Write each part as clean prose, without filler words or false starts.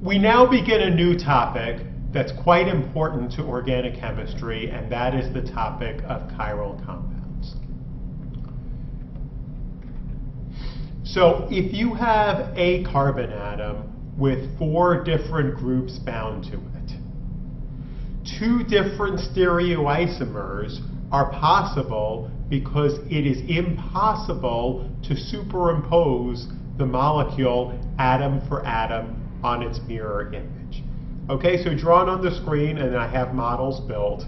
We now begin a new topic that's quite important to organic chemistry, and that is the topic of chiral compounds. So if you have a carbon atom with 4 different groups bound to it, 2 different stereoisomers are possible because it is impossible to superimpose the molecule atom for atom on its mirror image. Okay, so drawn on the screen, and I have models built,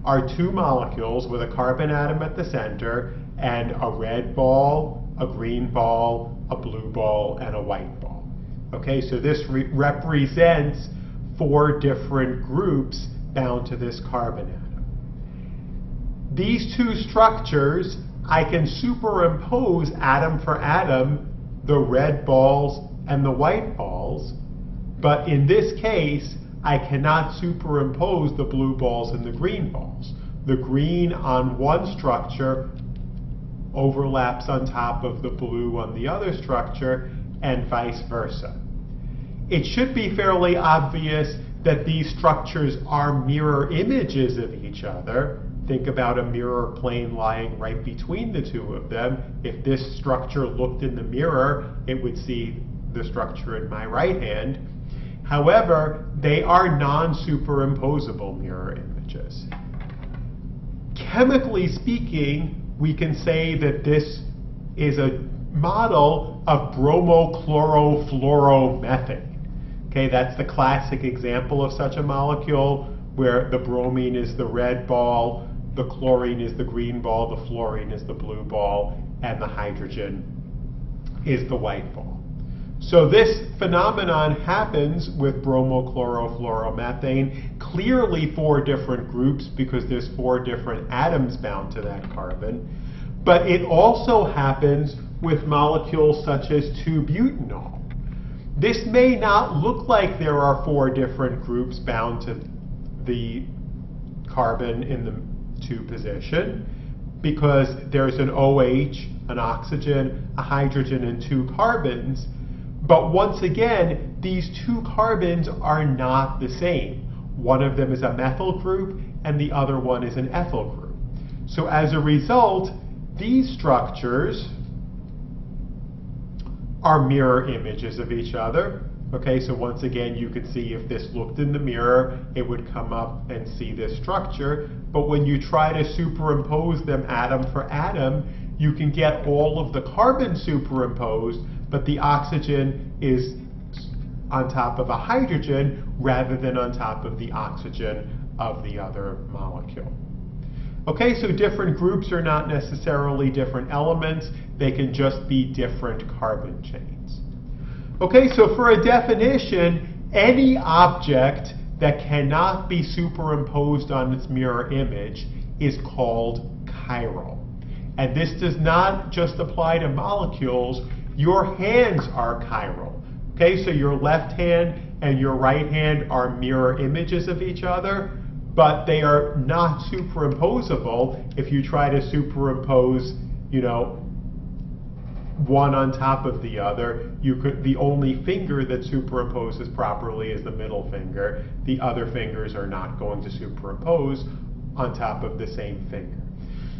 are 2 molecules with a carbon atom at the center and a red ball, a green ball, a blue ball, and a white ball. Okay, so this represents 4 different groups bound to this carbon atom. These 2 structures, I can superimpose atom for atom the red balls and the white balls, but in this case, I cannot superimpose the blue balls and the green balls. The green on one structure overlaps on top of the blue on the other structure, and vice versa. It should be fairly obvious that these structures are mirror images of each other. Think about a mirror plane lying right between the 2 of them. If this structure looked in the mirror, it would see the structure in my right hand. However, they are non-superimposable mirror images. Chemically speaking, we can say that this is a model of bromochlorofluoromethane. Okay, that's the classic example of such a molecule, where the bromine is the red ball, the chlorine is the green ball, the fluorine is the blue ball, and the hydrogen is the white ball. So this phenomenon happens with bromochlorofluoromethane, clearly 4 different groups because there's 4 different atoms bound to that carbon, but it also happens with molecules such as 2-butanol. This may not look like there are 4 different groups bound to the carbon in the 2 position, because there's an OH, an oxygen, a hydrogen, and 2 carbons. But once again, these 2 carbons are not the same. One of them is a methyl group, and the other one is an ethyl group. So as a result, these structures are mirror images of each other. Okay, so once again, you could see if this looked in the mirror, it would come up and see this structure. But when you try to superimpose them atom for atom, you can get all of the carbon superimposed, but the oxygen is on top of a hydrogen rather than on top of the oxygen of the other molecule. Okay, so different groups are not necessarily different elements. They can just be different carbon chains. Okay, so for a definition, any object that cannot be superimposed on its mirror image is called chiral. And this does not just apply to molecules. Your hands are chiral. Okay, so your left hand and your right hand are mirror images of each other, but they are not superimposable. If you try to superimpose, one on top of the other, the only finger that superimposes properly is the middle finger. The other fingers are not going to superimpose on top of the same finger.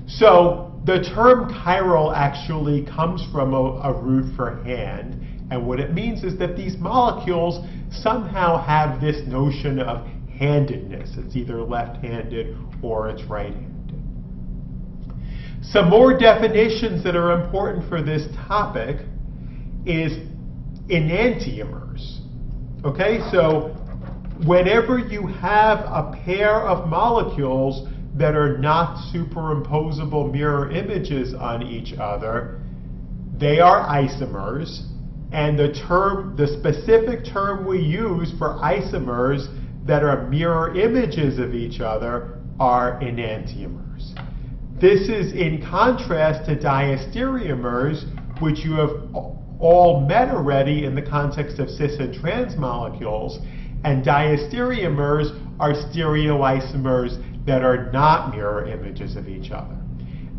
So the term chiral actually comes from a root for hand, and what it means is that these molecules somehow have this notion of handedness. It's either left-handed or it's right-handed. Some more definitions that are important for this topic is enantiomers. Okay, so whenever you have a pair of molecules that are not superimposable mirror images on each other, they are isomers, and the specific term we use for isomers that are mirror images of each other are enantiomers. This is in contrast to diastereomers, which you have all met already in the context of cis and trans molecules, and diastereomers are stereoisomers that are not mirror images of each other.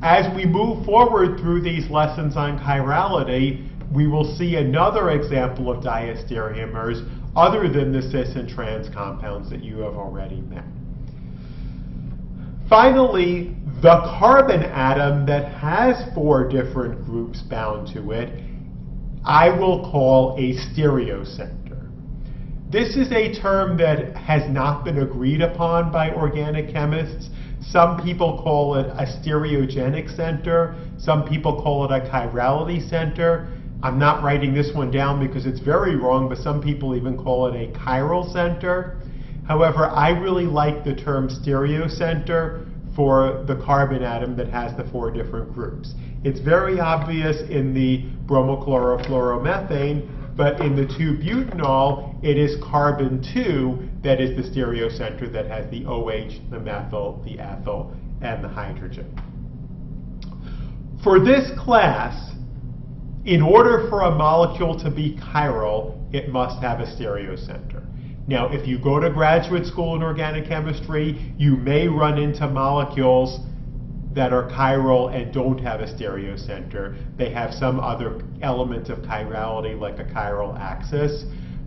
As we move forward through these lessons on chirality, we will see another example of diastereomers, other than the cis and trans compounds that you have already met. Finally, the carbon atom that has 4 different groups bound to it, I will call a stereocenter. This is a term that has not been agreed upon by organic chemists. Some people call it a stereogenic center. Some people call it a chirality center. I'm not writing this one down because it's very wrong, but some people even call it a chiral center. However, I really like the term stereocenter for the carbon atom that has the 4 different groups. It's very obvious in the bromochlorofluoromethane, but in the 2-butanol, it is carbon 2 that is the stereocenter that has the OH, the methyl, the ethyl, and the hydrogen. For this class, in order for a molecule to be chiral, it must have a stereocenter. Now, if you go to graduate school in organic chemistry, you may run into molecules that are chiral and don't have a stereocenter. They have some other element of chirality, like a chiral axis.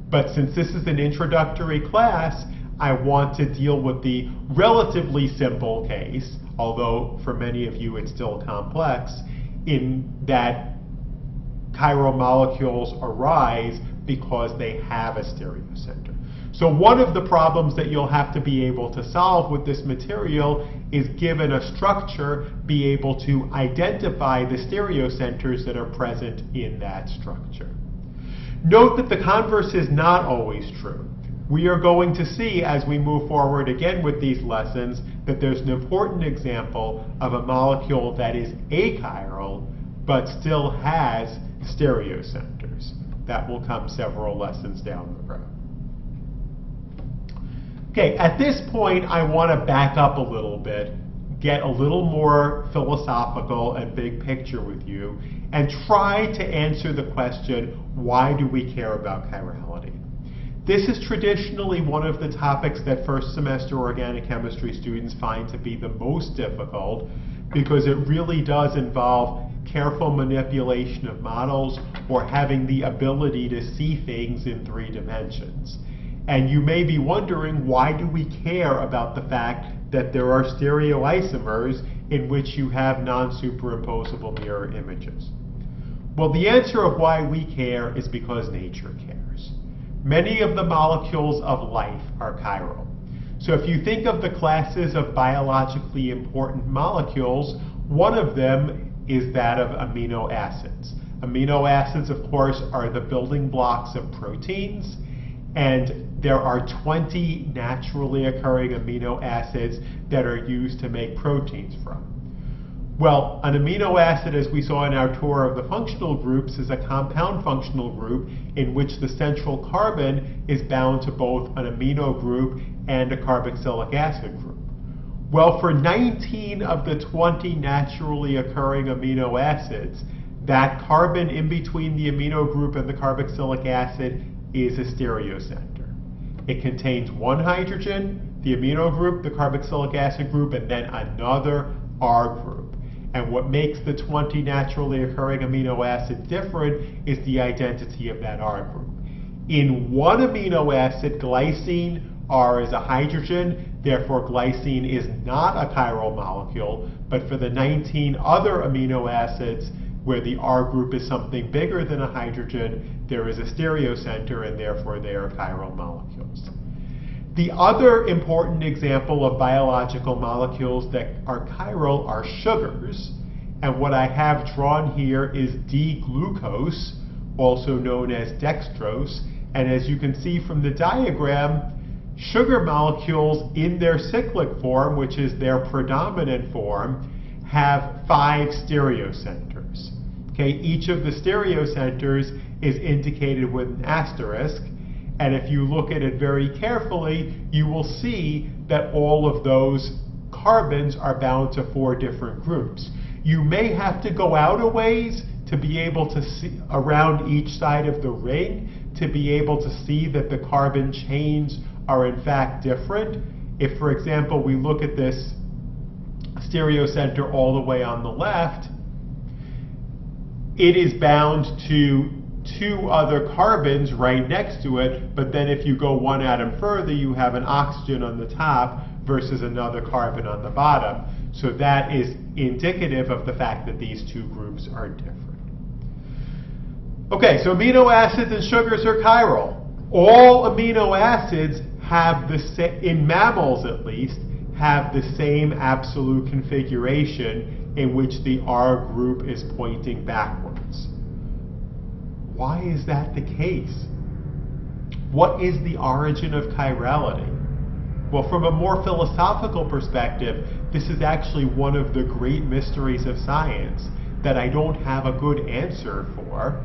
But since this is an introductory class, I want to deal with the relatively simple case, although for many of you it's still complex, in that chiral molecules arise because they have a stereocenter. So one of the problems that you'll have to be able to solve with this material is, given a structure, be able to identify the stereocenters that are present in that structure. Note that the converse is not always true. We are going to see as we move forward again with these lessons that there's an important example of a molecule that is achiral but still has stereocenters. That will come several lessons down the road. Okay, at this point, I want to back up a little bit, get a little more philosophical and big picture with you, and try to answer the question, why do we care about chirality? This is traditionally one of the topics that first semester organic chemistry students find to be the most difficult, because it really does involve careful manipulation of models or having the ability to see things in 3 dimensions. And you may be wondering, why do we care about the fact that there are stereoisomers in which you have non-superimposable mirror images? Well, the answer of why we care is because nature cares. Many of the molecules of life are chiral. So if you think of the classes of biologically important molecules, one of them is that of amino acids. Amino acids, of course, are the building blocks of proteins, and there are 20 naturally occurring amino acids that are used to make proteins from. Well, an amino acid, as we saw in our tour of the functional groups, is a compound functional group in which the central carbon is bound to both an amino group and a carboxylic acid group. Well, for 19 of the 20 naturally occurring amino acids, that carbon in between the amino group and the carboxylic acid is a stereocenter. It contains 1 hydrogen, the amino group, the carboxylic acid group, and then another R group. And what makes the 20 naturally occurring amino acids different is the identity of that R group. In 1 amino acid, glycine, R is a hydrogen, therefore glycine is not a chiral molecule, but for the 19 other amino acids where the R group is something bigger than a hydrogen, there is a stereocenter, and therefore they are chiral molecules. The other important example of biological molecules that are chiral are sugars, and what I have drawn here is D-glucose, also known as dextrose, and as you can see from the diagram, sugar molecules in their cyclic form, which is their predominant form, have 5 stereocenters. Okay, each of the stereocenters is indicated with an asterisk, and if you look at it very carefully, you will see that all of those carbons are bound to 4 different groups. You may have to go out a ways to be able to see around each side of the ring to be able to see that the carbon chains are in fact different. If, for example, we look at this stereocenter all the way on the left, it is bound to two other carbons right next to it, but then if you go one atom further, you have an oxygen on the top versus another carbon on the bottom. So that is indicative of the fact that these two groups are different. Okay, so amino acids and sugars are chiral. All amino acids have the same, in mammals at least, have the same absolute configuration in which the R group is pointing backwards. Why is that the case? What is the origin of chirality? Well, from a more philosophical perspective, this is actually one of the great mysteries of science that I don't have a good answer for,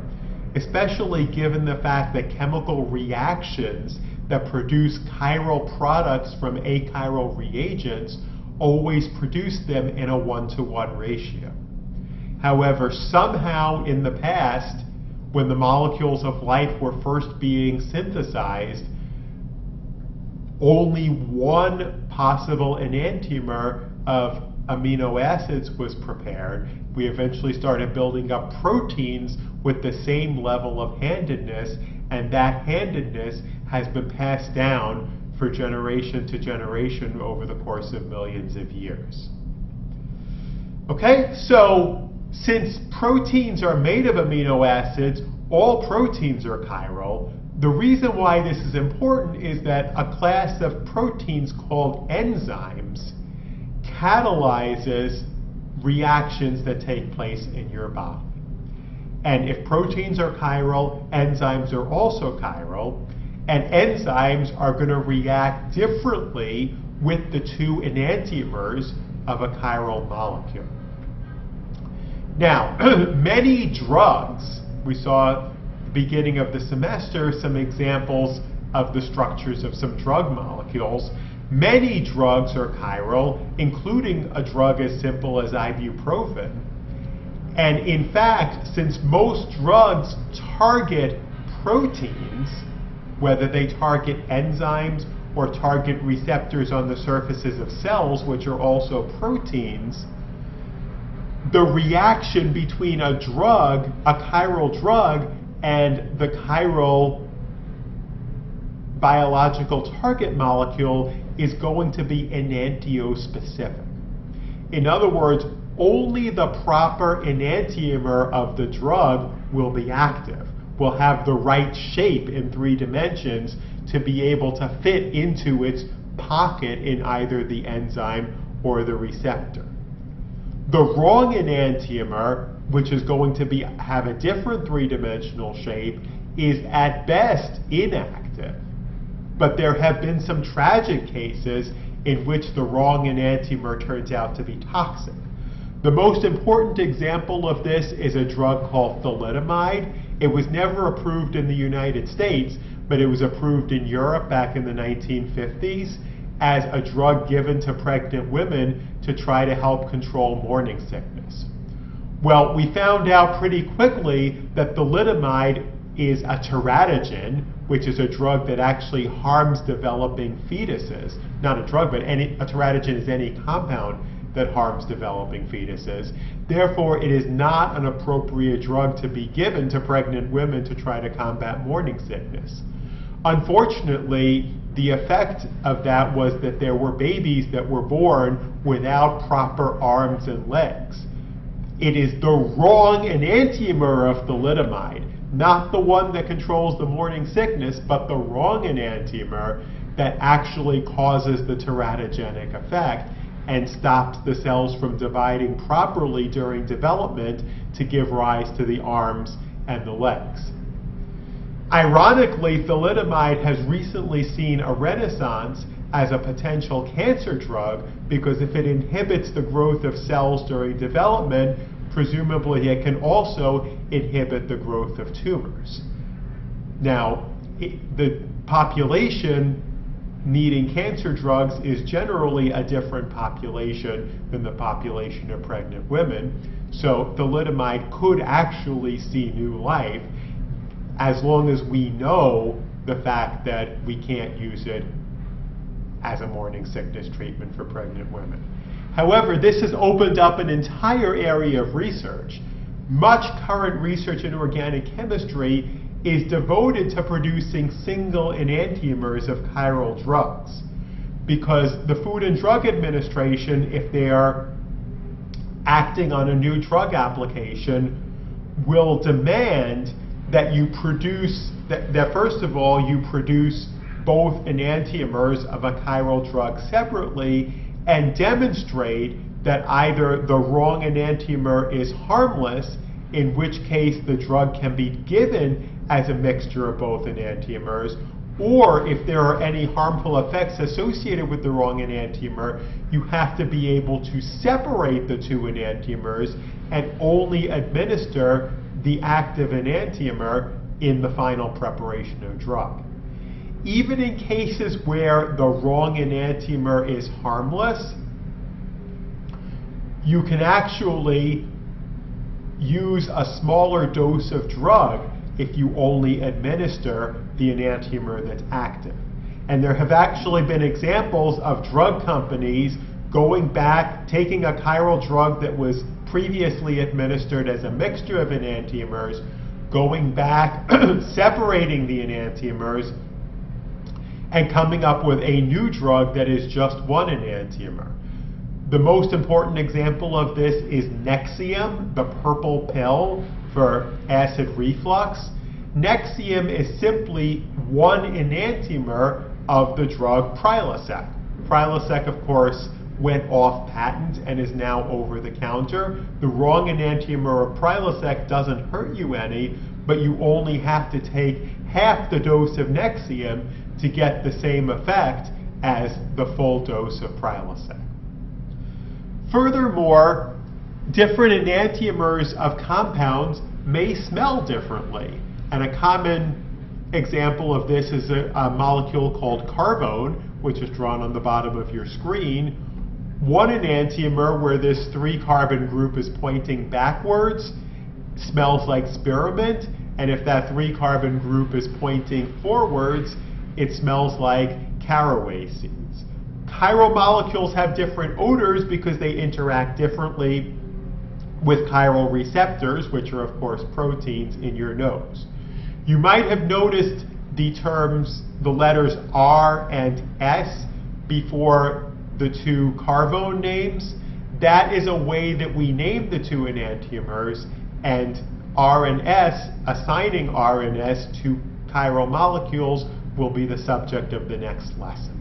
especially given the fact that chemical reactions that produce chiral products from achiral reagents always produce them in a 1-to-1 ratio. However, somehow in the past, when the molecules of life were first being synthesized, only one possible enantiomer of amino acids was prepared. We eventually started building up proteins with the same level of handedness, and that handedness has been passed down for generation to generation over the course of millions of years. Okay, so since proteins are made of amino acids, all proteins are chiral. The reason why this is important is that a class of proteins called enzymes catalyzes reactions that take place in your body. And if proteins are chiral, enzymes are also chiral, and enzymes are going to react differently with the two enantiomers of a chiral molecule. Now, many drugs, we saw at the beginning of the semester some examples of the structures of some drug molecules. Many drugs are chiral, including a drug as simple as ibuprofen. And in fact, since most drugs target proteins, whether they target enzymes or target receptors on the surfaces of cells, which are also proteins, the reaction between a drug, a chiral drug, and the chiral biological target molecule is going to be enantiospecific. In other words, only the proper enantiomer of the drug will be active, will have the right shape in 3 dimensions to be able to fit into its pocket in either the enzyme or the receptor. The wrong enantiomer, which is going to have a different 3-dimensional shape, is at best inactive. But there have been some tragic cases in which the wrong enantiomer turns out to be toxic. The most important example of this is a drug called thalidomide. It was never approved in the United States, but it was approved in Europe back in the 1950s as a drug given to pregnant women to try to help control morning sickness. Well, we found out pretty quickly that thalidomide is a teratogen, which is a drug that actually harms developing fetuses. Not a drug, but a teratogen is any compound that harms developing fetuses. Therefore, it is not an appropriate drug to be given to pregnant women to try to combat morning sickness. Unfortunately, the effect of that was that there were babies that were born without proper arms and legs. It is the wrong enantiomer of thalidomide, not the one that controls the morning sickness, but the wrong enantiomer that actually causes the teratogenic effect and stops the cells from dividing properly during development to give rise to the arms and the legs. Ironically, thalidomide has recently seen a renaissance as a potential cancer drug because if it inhibits the growth of cells during development, presumably it can also inhibit the growth of tumors. Now, the population needing cancer drugs is generally a different population than the population of pregnant women. So thalidomide could actually see new life as long as we know the fact that we can't use it as a morning sickness treatment for pregnant women. However, this has opened up an entire area of research. much current research in organic chemistry is devoted to producing single enantiomers of chiral drugs. Because the Food and Drug Administration, if they are acting on a new drug application, will demand that you produce, that first of all, you produce both enantiomers of a chiral drug separately and demonstrate that either the wrong enantiomer is harmless, in which case the drug can be given as a mixture of both enantiomers, or if there are any harmful effects associated with the wrong enantiomer, you have to be able to separate the two enantiomers and only administer the active enantiomer in the final preparation of drug. Even in cases where the wrong enantiomer is harmless, you can actually use a smaller dose of drug if you only administer the enantiomer that's active. And there have actually been examples of drug companies going back, taking a chiral drug that was previously administered as a mixture of enantiomers, going back, separating the enantiomers, and coming up with a new drug that is just one enantiomer. The most important example of this is Nexium, the purple pill for acid reflux. Nexium is simply one enantiomer of the drug Prilosec. Prilosec, of course, went off patent and is now over the counter. The wrong enantiomer of Prilosec doesn't hurt you any, but you only have to take half the dose of Nexium to get the same effect as the full dose of Prilosec. Furthermore, different enantiomers of compounds may smell differently. And a common example of this is a molecule called carbone, which is drawn on the bottom of your screen. One enantiomer where this 3-carbon group is pointing backwards smells like spearmint, and if that 3-carbon group is pointing forwards, it smells like caraway seeds. Chiral molecules have different odors because they interact differently with chiral receptors, which are of course proteins in your nose. You might have noticed the terms, the letters R and S before the two carbone names. That is a way that we name the two enantiomers, and R and S, assigning R and S to chiral molecules, will be the subject of the next lesson.